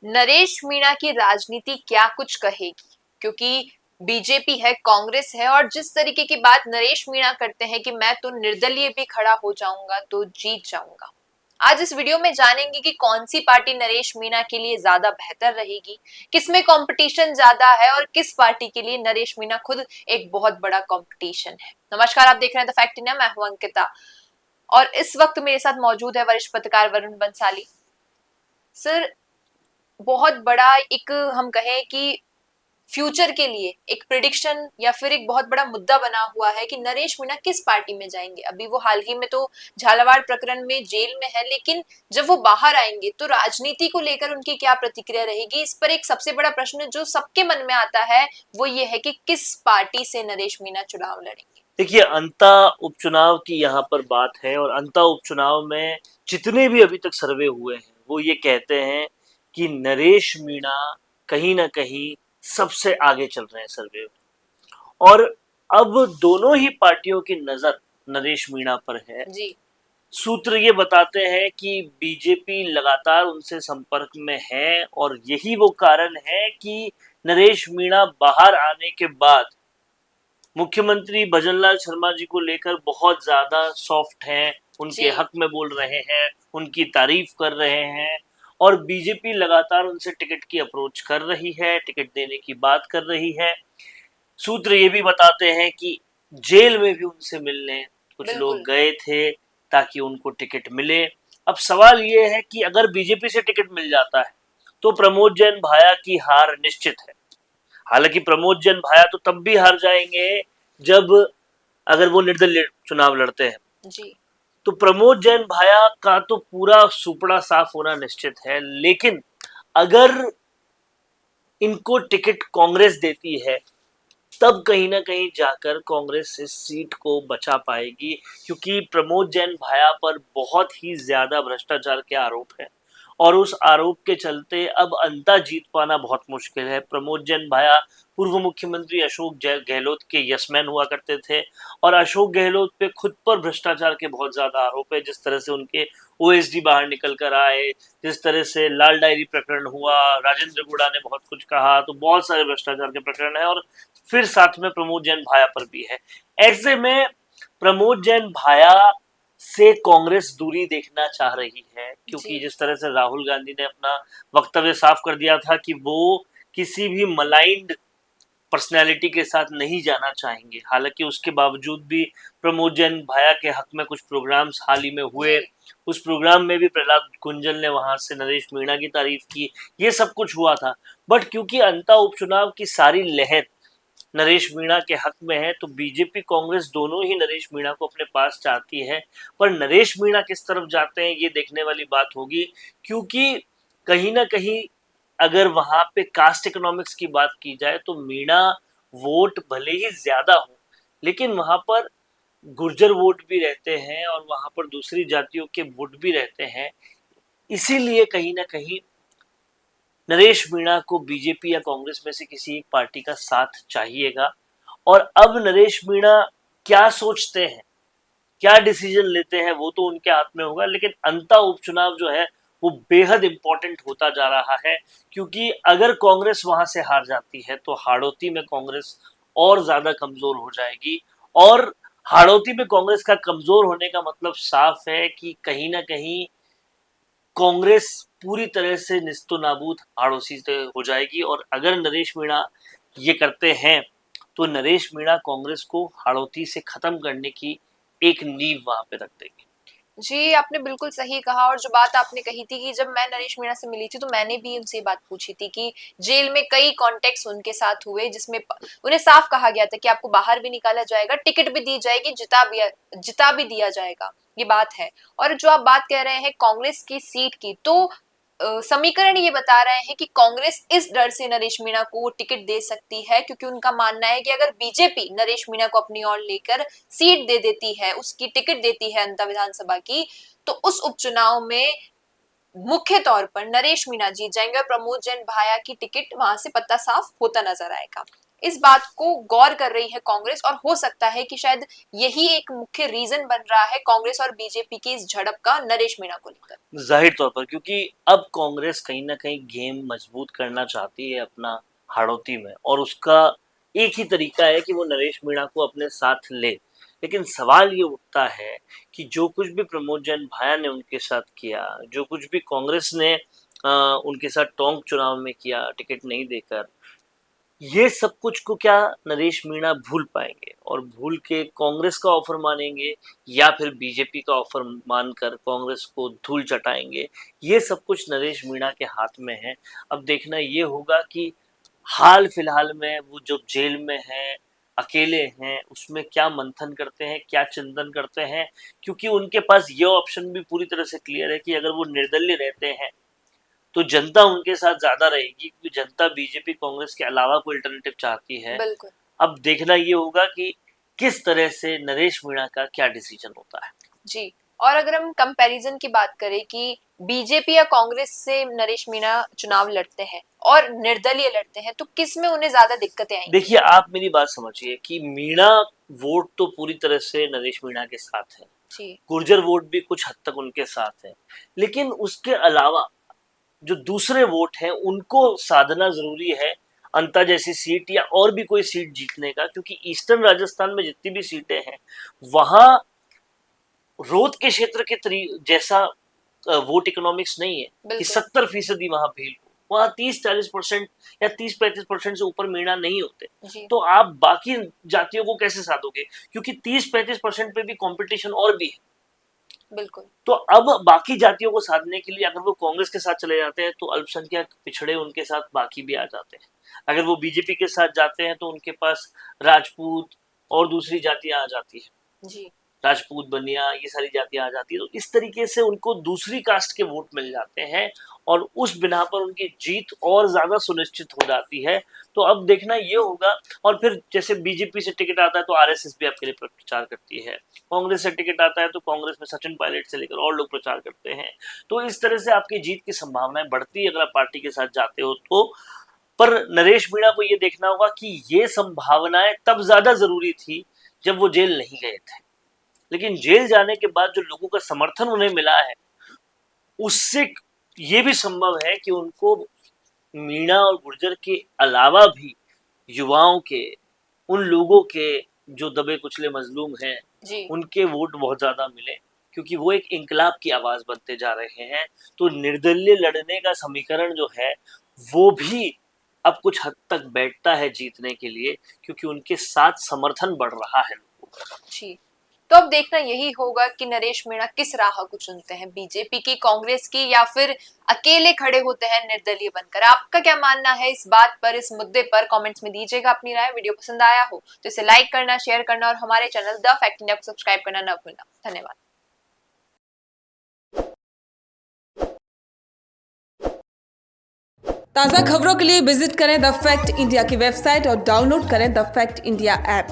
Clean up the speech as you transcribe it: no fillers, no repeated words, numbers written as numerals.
नरेश मीणा की राजनीति क्या कुछ कहेगी, क्योंकि बीजेपी है, कांग्रेस है, और जिस तरीके की बात नरेश मीणा करते हैं कि मैं तो निर्दलीय भी खड़ा हो जाऊंगा तो जीत जाऊंगा। आज इस वीडियो में जानेंगे कि कौन सी पार्टी नरेश मीणा के लिए ज्यादा बेहतर रहेगी, किसमें कंपटीशन ज्यादा है और किस पार्टी के लिए नरेश मीणा खुद एक बहुत बड़ा कंपटीशन है। नमस्कार, आप देख रहे हैं द फैक्ट इंडिया, मैं हूं अंकिता और इस वक्त मेरे साथ मौजूद है वरिष्ठ पत्रकार वरुण बंसाली। सर, बहुत बड़ा एक हम कहें कि फ्यूचर के लिए एक प्रिडिक्शन या फिर एक बहुत बड़ा मुद्दा बना हुआ है कि नरेश मीणा किस पार्टी में जाएंगे। अभी वो हाल ही में तो झालावाड़ प्रकरण में जेल में है, लेकिन जब वो बाहर आएंगे तो राजनीति को लेकर उनकी क्या प्रतिक्रिया रहेगी, इस पर एक सबसे बड़ा प्रश्न जो सबके मन में आता है वो ये है कि किस पार्टी से नरेश मीणा चुनाव लड़ेंगे। देखिए, अंता उपचुनाव की यहाँ पर बात है और अंता उपचुनाव में जितने भी अभी तक सर्वे हुए हैं वो ये कहते हैं कि नरेश मीणा कहीं ना कहीं सबसे आगे चल रहे हैं सर्वे में। और अब दोनों ही पार्टियों की नजर नरेश मीणा पर है। जी। सूत्र ये बताते हैं कि बीजेपी लगातार उनसे संपर्क में है और यही वो कारण है कि नरेश मीणा बाहर आने के बाद मुख्यमंत्री भजनलाल शर्मा जी को लेकर बहुत ज्यादा सॉफ्ट हैं, उनके जी। हक में बोल रहे हैं, उनकी तारीफ कर रहे हैं और बीजेपी लगातार उनसे टिकट की अप्रोच कर रही है, टिकट देने की बात कर रही है। सूत्र ये भी बताते हैं कि जेल में भी उनसे मिलने कुछ लोग बिल्कुल। गए थे ताकि उनको टिकट मिले। अब सवाल ये है कि अगर बीजेपी से टिकट मिल जाता है तो प्रमोद जैन भाया की हार निश्चित है। हालांकि प्रमोद जैन भाया तो तब भी हार जाएंगे जब अगर वो निर्दलीय चुनाव लड़ते हैं। जी। तो प्रमोद जैन भाया का तो पूरा सुपड़ा साफ होना निश्चित है, लेकिन अगर इनको टिकट कांग्रेस देती है तब कहीं ना कहीं जाकर कांग्रेस इस सीट को बचा पाएगी, क्योंकि प्रमोद जैन भाया पर बहुत ही ज्यादा भ्रष्टाचार के आरोप है और उस आरोप के चलते अब अंता जीत पाना बहुत मुश्किल है। प्रमोद जैन भाया पूर्व मुख्यमंत्री अशोक गहलोत के यसमैन हुआ करते थे और अशोक गहलोत पे खुद पर भ्रष्टाचार के बहुत ज्यादा आरोप है। जिस तरह से उनके ओएसडी बाहर निकल कर आए, जिस तरह से लाल डायरी प्रकरण हुआ, राजेंद्र गुड़ा ने बहुत कुछ कहा, तो बहुत सारे भ्रष्टाचार के प्रकरण है और फिर साथ में प्रमोद जैन भाया पर भी है। ऐसे में प्रमोद जैन भाया से कांग्रेस दूरी देखना चाह रही है, क्योंकि जी। जिस तरह से राहुल गांधी ने अपना वक्तव्य साफ कर दिया था कि वो किसी भी मलाइंड पर्सनैलिटी के साथ नहीं जाना चाहेंगे। हालांकि उसके बावजूद भी प्रमोद जैन भाया के हक में कुछ प्रोग्राम्स हाल ही में हुए। जी। उस प्रोग्राम में भी प्रहलाद कुंजल ने वहां से नरेश मीणा की तारीफ की, ये सब कुछ हुआ था। बट क्योंकि अंता उपचुनाव की सारी लहर नरेश मीणा के हक में है तो बीजेपी कांग्रेस दोनों ही नरेश मीणा को अपने पास चाहती है। पर नरेश मीणा किस तरफ जाते हैं ये देखने वाली बात होगी, क्योंकि कहीं ना कहीं अगर वहां पे कास्ट इकोनॉमिक्स की बात की जाए तो मीणा वोट भले ही ज्यादा हो, लेकिन वहां पर गुर्जर वोट भी रहते हैं और वहां पर दूसरी जातियों के वोट भी रहते हैं। इसीलिए कहीं ना कहीं नरेश मीणा को बीजेपी या कांग्रेस में से किसी एक पार्टी का साथ चाहिएगा। और अब नरेश मीणा क्या सोचते हैं, क्या डिसीजन लेते हैं, वो तो उनके हाथ में होगा, लेकिन अंता उपचुनाव जो है वो बेहद इंपॉर्टेंट होता जा रहा है। क्योंकि अगर कांग्रेस वहां से हार जाती है तो हाड़ौती में कांग्रेस और ज्यादा कमजोर हो जाएगी और हाड़ौती में कांग्रेस का कमजोर होने का मतलब साफ है कि कहीं ना कहीं कांग्रेस पूरी तरह से निस्तो नाबूद आड़ोसी से हो जाएगी। और अगर नरेश मीणा ये करते हैं तो नरेश मीणा कांग्रेस को हाड़ौती से खत्म करने की एक नींव वहां पे रख देंगे। जी, आपने बिल्कुल सही कहा। और जो बात आपने कही थी कि जब मैं नरेश मीणा से मिली थी तो मैंने भी उनसे बात पूछी थी कि जेल में कई कॉन्टेक्ट्स उनके साथ हुए जिसमें उन्हें साफ कहा गया था कि आपको बाहर भी निकाला जाएगा, टिकट भी दी जाएगी, जिता भी दिया जाएगा, ये बात है। और जो आप बात कह रहे हैं कांग्रेस की सीट की, तो समीकरण ये बता रहे हैं कि कांग्रेस इस डर से नरेश मीणा को वो टिकट दे सकती है क्योंकि उनका मानना है कि अगर बीजेपी नरेश मीणा को अपनी ओर लेकर सीट दे देती है, उसकी टिकट देती है अंतर विधानसभा की, तो उस उपचुनाव में मुख्य तौर पर नरेश मीणा जीत जाएंगे और प्रमोद जैन भाया की टिकट वहां से पत्ता साफ होता नजर आएगा। इस बात को गौर कर रही है कांग्रेस और हो सकता है कि शायद यही एक मुख्य रीजन बन रहा है कांग्रेस और बीजेपी की इस झड़प का नरेश मीणा को लेकर। जाहिर तौर पर, क्योंकि अब कांग्रेस कहीं ना कहीं गेम मजबूत करना चाहती है अपना हाड़ौती में, और उसका एक ही तरीका है कि वो नरेश मीणा को अपने साथ ले। लेकिन सवाल ये उठता है कि जो कुछ भी प्रमोद जैन भाया ने उनके साथ किया, जो कुछ भी कांग्रेस ने उनके साथ टोंक चुनाव में किया टिकट नहीं देकर, ये सब कुछ को क्या नरेश मीणा भूल पाएंगे और भूल के कांग्रेस का ऑफर मानेंगे, या फिर बीजेपी का ऑफर मानकर कांग्रेस को धूल चटाएंगे? ये सब कुछ नरेश मीणा के हाथ में है। अब देखना ये होगा कि हाल फिलहाल में वो जो जेल में है, अकेले हैं, उसमें क्या मंथन करते हैं, क्या चिंतन करते हैं, क्योंकि उनके पास ये ऑप्शन भी पूरी तरह से क्लियर है कि अगर वो निर्दलीय रहते हैं तो जनता उनके साथ ज्यादा रहेगी, क्योंकि जनता बीजेपी कांग्रेस के अलावा कोई अल्टरनेटिव चाहती है। बिल्कुल। अब देखना ये होगा कि किस तरह से नरेश मीणा का क्या डिसीजन होता है। जी, और अगर हम कंपैरिजन की बात करें कि बीजेपी या कांग्रेस से नरेश मीणा चुनाव लड़ते हैं और निर्दलीय लड़ते हैं, तो किस में उन्हें ज्यादा दिक्कतें आएंगी? देखिए, आप मेरी बात समझिए कि मीणा वोट तो पूरी तरह से नरेश मीणा के साथ है, जी, गुर्जर वोट भी कुछ हद तक उनके साथ है, लेकिन उसके अलावा जो दूसरे वोट हैं उनको साधना जरूरी है अंता जैसी सीट या और भी कोई सीट जीतने का, क्योंकि ईस्टर्न राजस्थान में जितनी भी सीटें हैं वहां रोध के क्षेत्र के जैसा वोट इकोनॉमिक्स नहीं है कि बिल्कुल। 70% वहां भीड़ हो। वहां 30-40% या 30-35% से ऊपर मीणा नहीं होते। जी, तो आप बाकी जातियों को कैसे साधोगे, क्योंकि 30-35% पे भी कंपटीशन और भी है। बिल्कुल। तो अब बाकी जातियों को साधने के लिए अगर वो कांग्रेस के साथ चले जाते हैं तो अल्पसंख्यक पिछड़े उनके साथ बाकी भी आ जाते हैं। अगर वो बीजेपी के साथ जाते हैं तो उनके पास राजपूत और दूसरी जातियां आ जाती है, जी, राजपूत बनिया ये सारी जातियां आ जाती है। तो इस तरीके से उनको दूसरी कास्ट के वोट मिल जाते हैं और उस बिना पर उनकी जीत और ज्यादा सुनिश्चित हो जाती है। तो अब देखना ये होगा, और फिर जैसे बीजेपी से टिकट आता है तो आरएसएस भी आपके लिए प्रचार करती है, कांग्रेस से टिकट आता है तो कांग्रेस में सचिन पायलट से लेकर और लोग प्रचार करते हैं। तो इस तरह से आपकी जीत की संभावनाएं बढ़ती है अगर आप पार्टी के साथ जाते हो तो। पर नरेश मीणा को ये देखना होगा कि ये संभावनाएं तब ज्यादा जरूरी थी जब वो जेल नहीं गए थे, लेकिन जेल जाने के बाद जो लोगों का समर्थन उन्हें मिला है उससे ये भी संभव है कि उनको मीणा और गुर्जर के अलावा भी युवाओं के, उन लोगों के जो दबे कुचले मजलूम हैं, जी, उनके वोट बहुत ज्यादा मिले, क्योंकि वो एक इंकलाब की आवाज बनते जा रहे हैं। तो निर्दलीय लड़ने का समीकरण जो है वो भी अब कुछ हद तक बैठता है जीतने के लिए, क्योंकि उनके साथ समर्थन बढ़ रहा है लोगों का। जी। तो अब देखना यही होगा कि नरेश मीणा किस राह को चुनते हैं, बीजेपी की, कांग्रेस की, या फिर अकेले खड़े होते हैं निर्दलीय बनकर। आपका क्या मानना है इस बात पर, इस मुद्दे पर? कमेंट्स में दीजिएगा अपनी राय। वीडियो पसंद आया हो तो इसे लाइक करना, शेयर करना और हमारे चैनल द फैक्ट इंडिया को सब्सक्राइब करना न भूलना। धन्यवाद। ताज़ा खबरों के लिए विजिट करें द फैक्ट इंडिया की वेबसाइट और डाउनलोड करें द फैक्ट इंडिया ऐप।